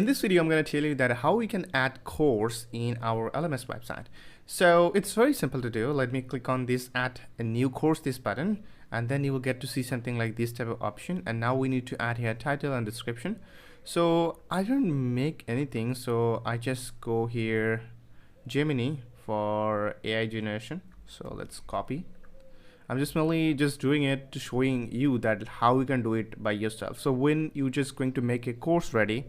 In this video, I'm going to tell you that how we can add course in our LMS website. So it's very simple to do. Let me click on this add a new course, this button, and then you will get to see something like this type of option. And now we need to add here title and description. So I don't make anything. So I just go here, Gemini for AI generation. So let's copy. I'm just mainly doing it to showing you that how you can do it by yourself. So when you're just going to make a course ready,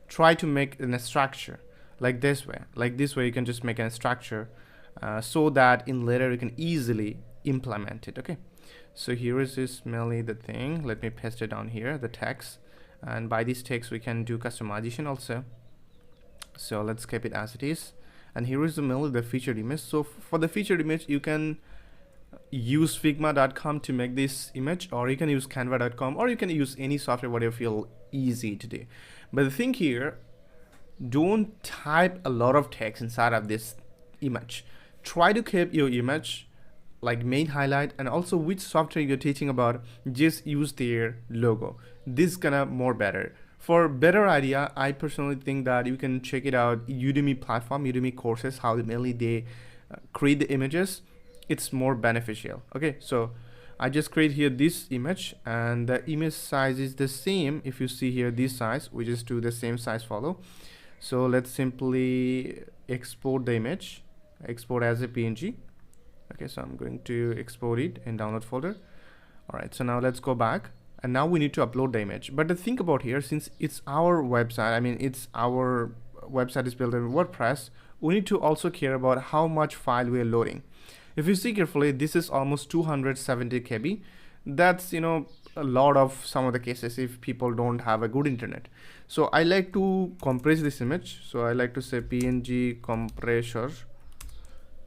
try to make a structure like this way. Like this way you can just make a structure so that in later you can easily implement it. Okay, so here is this mainly the thing. Let me paste it down here, the text, and by this text we can do customization also. So let's keep it as it is, and here is the mainly the featured image. So for the featured image you can use figma.com to make this image, or you can use canva.com, or you can use any software whatever feel easy to do. But the thing here, don't type a lot of text inside of this image. Try to keep your image like main highlight, and also which software you're teaching about, just use their logo. This is gonna more better. For better idea, I personally think that you can check it out Udemy platform, Udemy courses, how mainly they create the images. It's more beneficial. Okay, so I just create here this image, and the image size is the same. If you see here this size, we just do the same size follow. So let's simply export the image, export as a PNG. Okay, so I'm going to export it in download folder. All right, so now let's go back, and now we need to upload the image. But the thing about here, since it's our website, I mean it's our website is built in WordPress, we need to also care about how much file we are loading. If you see carefully, this is almost 270 KB. That's, you know, a lot of some of the cases if people don't have a good internet. So I like to compress this image. So I like to say PNG compressor.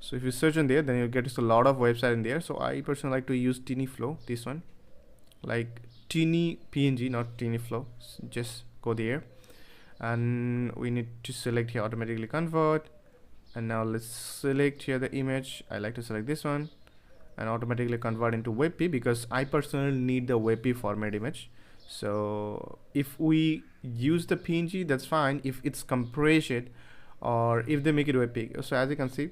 So if you search in there, then you get a lot of website in there. So I personally like to use TinyFlow, this one, like Tiny PNG, not TinyFlow. Just go there, and we need to select here automatically convert. And now let's select here the image. I like to select this one and automatically convert into WebP, because I personally need the WebP format image. So if we use the PNG, that's fine. If it's compressed or if they make it WebP, so as you can see,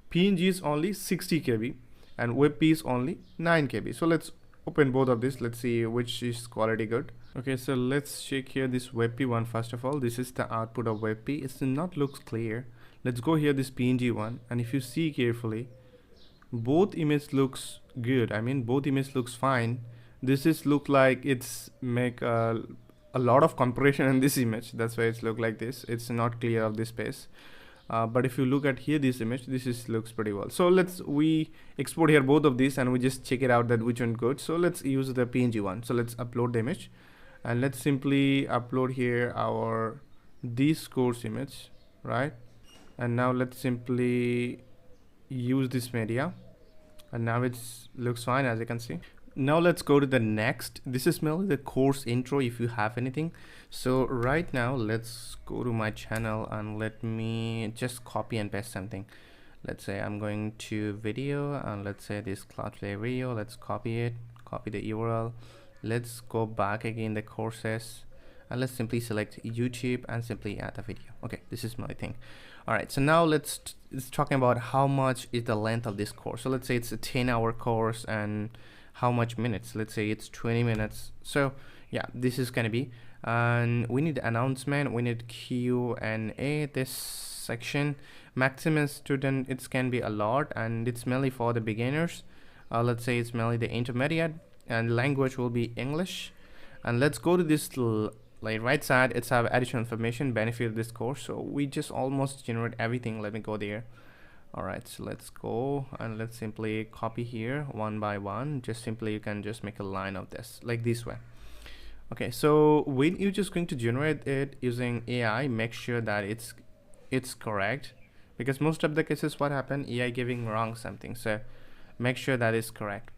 PNG is only 60 KB and WebP is only 9 KB. So let's open both of this. Let's see which is quality good. Okay, so let's check here this WebP one. First of all, this is the output of WebP. It's not looks clear. Let's go here this PNG one, and if you see carefully, both image looks good. I mean both image looks fine. This is look like it's make a lot of compression in this image. That's why it's look like this. It's not clear of this space. But if you look at here this image, this is looks pretty well. So we export here both of these, and we just check it out that which one good. So let's use the PNG one. So let's upload the image, and let's simply upload here our this course image, right? And now let's simply use this media, and now it looks fine, as you can see. Now let's go to the next. This is mainly the course intro, if you have anything. So right now let's go to my channel, and let me just copy and paste something. Let's say I'm going to video, and let's say this Cloudflare video. Let's copy it, copy the URL. Let's go back again the courses, and let's simply select YouTube and simply add a video. Okay, this is my thing. All right, so now let's talking about how much is the length of this course. So let's say it's a 10-hour course, and how much minutes? Let's say it's 20 minutes. So yeah, this is gonna be, and we need announcement, we need Q&A, this section. Maximum student, it can be a lot, and it's mainly for the beginners. Let's say it's mainly the intermediate, and language will be English. And let's go to this like right side, it's have additional information, benefit of this course. So we just almost generate everything. Let me go there. All right, so let's go, and let's simply copy here one by one. Just simply you can just make a line of this like this way. Okay, so when you're just going to generate it using AI, make sure that it's correct, because most of the cases what happen, AI giving wrong something. So make sure that is correct.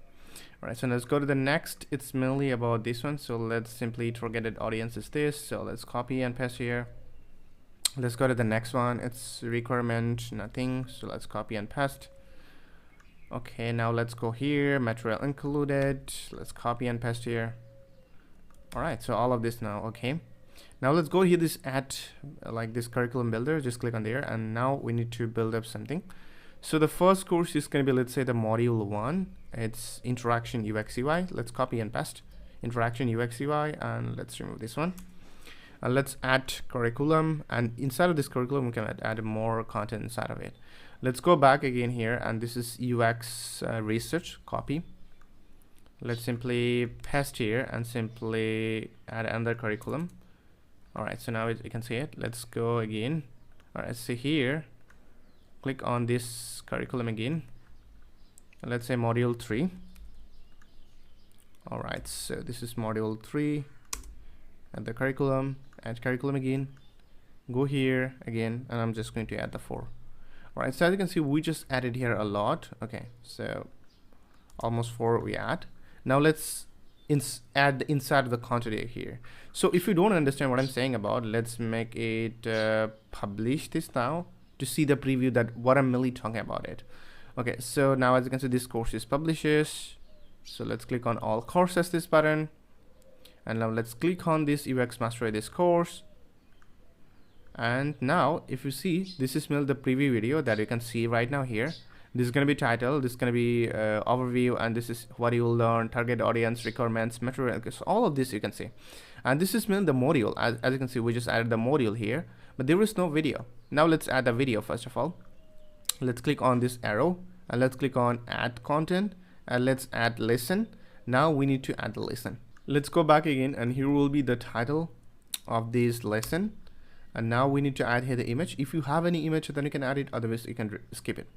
All right, so let's go to the next. It's mainly about this one. So let's simply targeted audience is this. So let's copy and paste here. Let's go to the next one. It's requirement nothing. So let's copy and paste. Okay, now let's go here. Material included. Let's copy and paste here. All right, so all of this now. Okay, Now let's go here, this add like this curriculum builder, just click on there, and now we need to build up something. So the first course is going to be, let's say, the module 1. It's interaction UX UI. Let's copy and paste interaction UX UI, and let's remove this one. And let's add curriculum, and inside of this curriculum we can add more content inside of it. Let's go back again here, and this is UX research, copy. Let's simply paste here and simply add another curriculum. All right, so now you can see it. Let's go again. All right, so here click on this curriculum again, and let's say module 3. All right, so this is module 3, and the curriculum, add curriculum again, go here again, and I'm just going to add the 4. All right, so as you can see, we just added here a lot. Okay, so almost 4 we add. Now let's add the inside of the content here. So if you don't understand what I'm saying about, let's make it publish this now to see the preview that what I'm really talking about it. Okay, so now as you can see, this course is publishes. So let's click on all courses, this button, and now let's click on this UX mastery, this course. And now if you see, this is the preview video that you can see right now here. This is going to be title, this is going to be overview, and this is what you will learn, target audience, requirements, material. So all of this you can see, and this is the module. As you can see, we just added the module here, but there is no video. Now let's add a video. First of all, let's click on this arrow, and let's click on add content, and let's add lesson. Now we need to add the lesson. Let's go back again, and here will be the title of this lesson. And now we need to add here the image. If you have any image, then you can add it, otherwise you can skip it.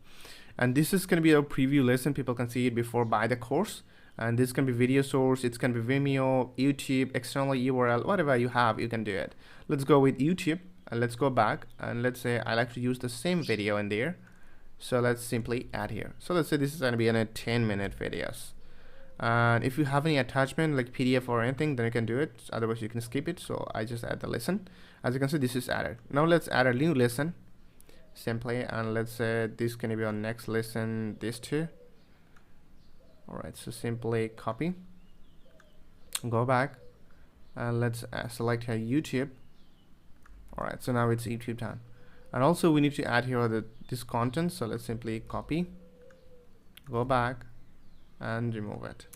And this is going to be a preview lesson. People can see it before buy the course. And this can be video source, it's going to be Vimeo, YouTube, external URL, whatever you have, you can do it. Let's go with YouTube, and let's go back, and let's say I like to use the same video in there. So let's simply add here. So let's say this is going to be in a 10-minute videos. And if you have any attachment like PDF or anything, then you can do it, otherwise you can skip it. So I just add the lesson. As you can see, this is added. Now let's add a new lesson simply, and let's say this can be on next lesson, this too. All right, so simply copy, go back, and let's select here YouTube. All right, so now it's YouTube done. And also we need to add here this content. So let's simply copy, go back, and remove it.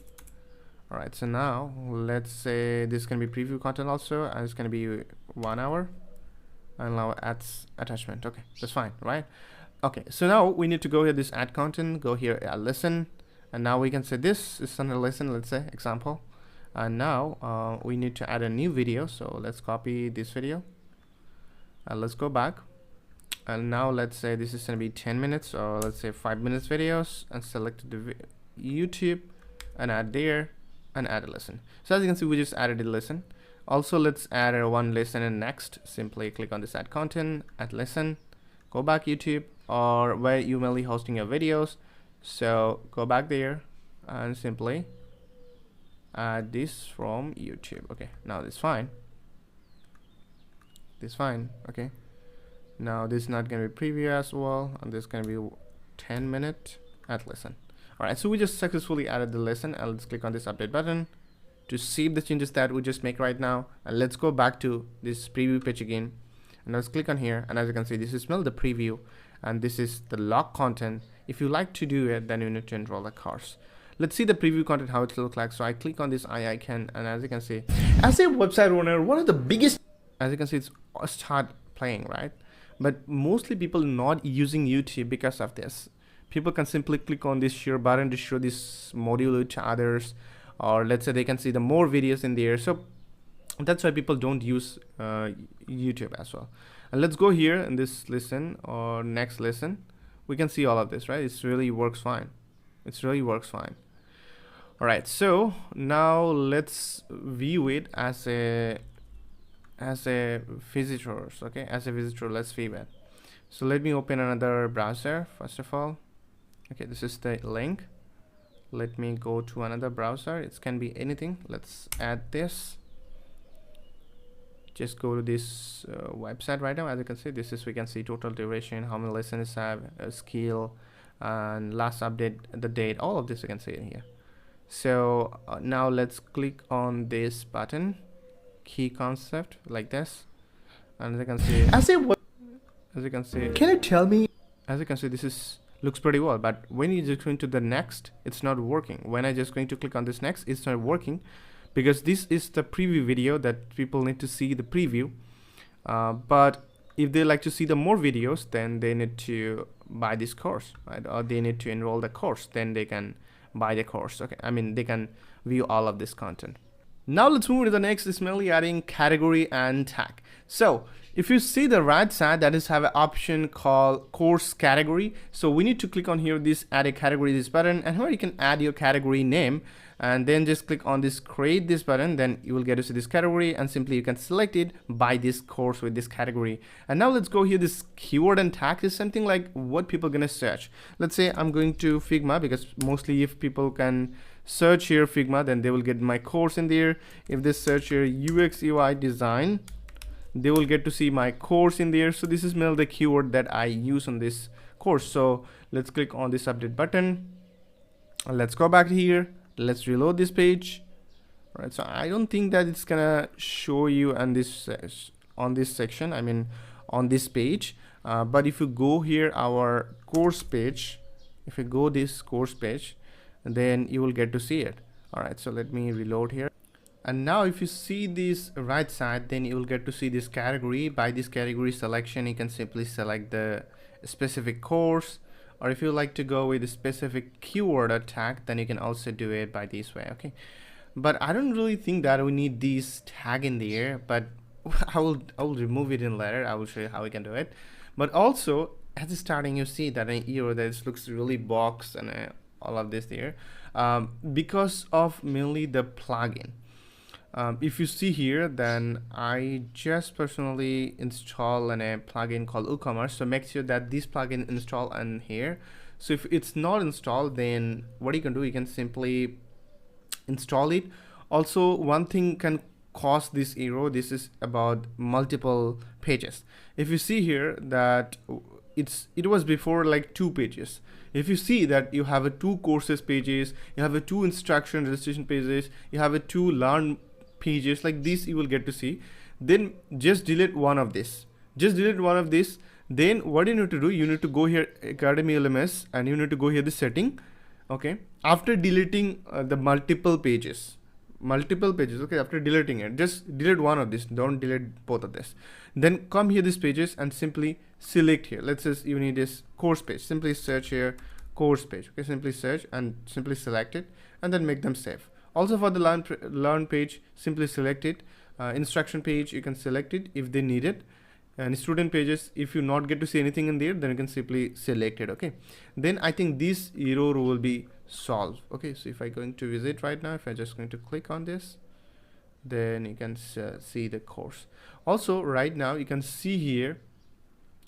All right, so now let's say this can be preview content also, and it's going to be 1 hour, and now adds attachment. Okay, that's fine, right? Okay, so now we need to go here, this add content, go here, add lesson, and now we can say this is on a lesson, let's say example. And now we need to add a new video. So let's copy this video, and let's go back, and now let's say this is going to be 10 minutes, or let's say 5 minutes videos, and select the YouTube, and add there, and add a lesson. So as you can see, we just added a lesson. Also, let's add one lesson, and next simply click on this add content, add lesson, go back YouTube, or where you mainly hosting your videos. So go back there and simply add this from YouTube. Okay, now this fine, this fine. Okay, now this is not going to be preview as well, and this is going to be 10-minute add lesson. All right, so we just successfully added the lesson, and let's click on this update button to save the changes that we just make right now. And let's go back to this preview page again, and let's click on here, and as you can see, this is the preview, and this is the log content. If you like to do it, then you need to enroll the course. Let's see the preview content, how it looks like. So I click on this eye icon, and as you can see, as a website owner, one of the biggest, as you can see, it's start playing, right? But mostly people not using YouTube because of this. People can simply click on this share button to show this module to others, or let's say they can see the more videos in there. So that's why people don't use YouTube as well. And let's go here in this lesson or next lesson. We can see all of this, right? It's really works fine. It's really works fine. All right, so now let's view it as a visitor. Okay, as a visitor, let's view it. So let me open another browser first of all. Okay, this is the link. Let me go to another browser. It can be anything. Let's add this. Just go to this website right now. As you can see, this is, we can see total duration, how many lessons have, skill, and last update, the date, all of this you can see in here. So now let's click on this button, key concept like this, and as you can see, as you can see, Can you tell me? as you can see, this is looks pretty well, but when you just go into the next, it's not working. When I just going to click on this next, it's not working, because this is the preview video that people need to see the preview. But if they like to see the more videos, then they need to buy this course, right? Or they need to enroll the course, then they can buy the course. Okay, I mean, they can view all of this content. Now let's move to the next, is mainly adding category and tag. So if you see the right side, that is have an option called course category. So we need to click on here, this add a category, this button, and here you can add your category name, and then just click on this create this button. Then you will get to see this category, and simply you can select it by this course with this category. And now let's go here, this keyword and tag is something like what people gonna search. Let's say I'm going to Figma, because mostly if people can search here Figma, then they will get my course in there. If they search here UX UI design, they will get to see my course in there. So this is mainly the keyword that I use on this course. So let's click on this update button, and let's go back here, let's reload this page. All right, so I don't think that it's gonna show you on this section, I mean on this page, but if you go here our course page, if you go this course page, then you will get to see it. All right, so let me reload here. And now if you see this right side, then you will get to see this category. By this category selection, you can simply select the specific course, or if you like to go with a specific keyword or tag, then you can also do it by this way. Okay, but I don't really think that we need these tag in there, but I will remove it in later. I will show you how we can do it. But also at the starting, you see that an error that this looks really boxed and all of this there, because of mainly the plugin. If you see here, then I just personally install a plugin called WooCommerce. So make sure that this plugin install in here. So if it's not installed, then what you can do, you can simply install it. Also, one thing can cause this error. This is about multiple pages. If you see here that it was before like 2 pages. If you see that you have a 2 courses pages, you have a 2 instruction registration pages, you have a 2 learn pages like this, you will get to see. Then just delete one of this. Just delete one of this. Then what you need to do, you need to go here Academy LMS, and you need to go here the setting. Okay, after deleting the multiple pages, okay, after deleting it, just delete one of this, don't delete both of this. Then come here this pages and simply select here. Let's say you need this course page, simply search here course page. Okay, simply search and simply select it, and then make them save. Also for the learn page, simply select it. Instruction page, you can select it if they need it. And student pages, if you not get to see anything in there, then you can simply select it. Okay, then I think this error will be solved. Okay, so if I going to visit right now, if I just going to click on this, then you can see the course. Also right now you can see here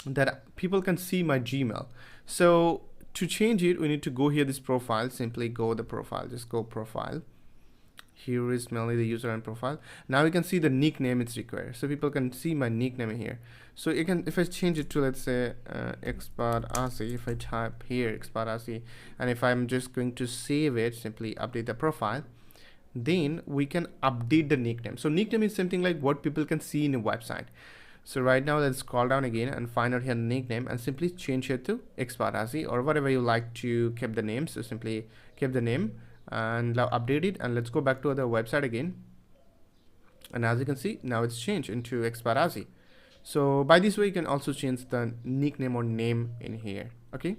that people can see my Gmail. So to change it, we need to go here this profile, simply go the profile, just go profile. Here is mainly the user and profile. Now you can see the nickname it's required, so people can see my nickname here. So you can, if I change it to, let's say expert azi, if I type here expert azi, and if I'm just going to save it, simply update the profile, then we can update the nickname. So nickname is something like what people can see in a website. So right now let's scroll down again and find out here the nickname, and simply change it to expert azi or whatever you like to keep the name. So simply keep the name and now update it, and let's go back to the website again, and as you can see, now it's changed into expert azi. So by this way you can also change the nickname or name in here. Okay.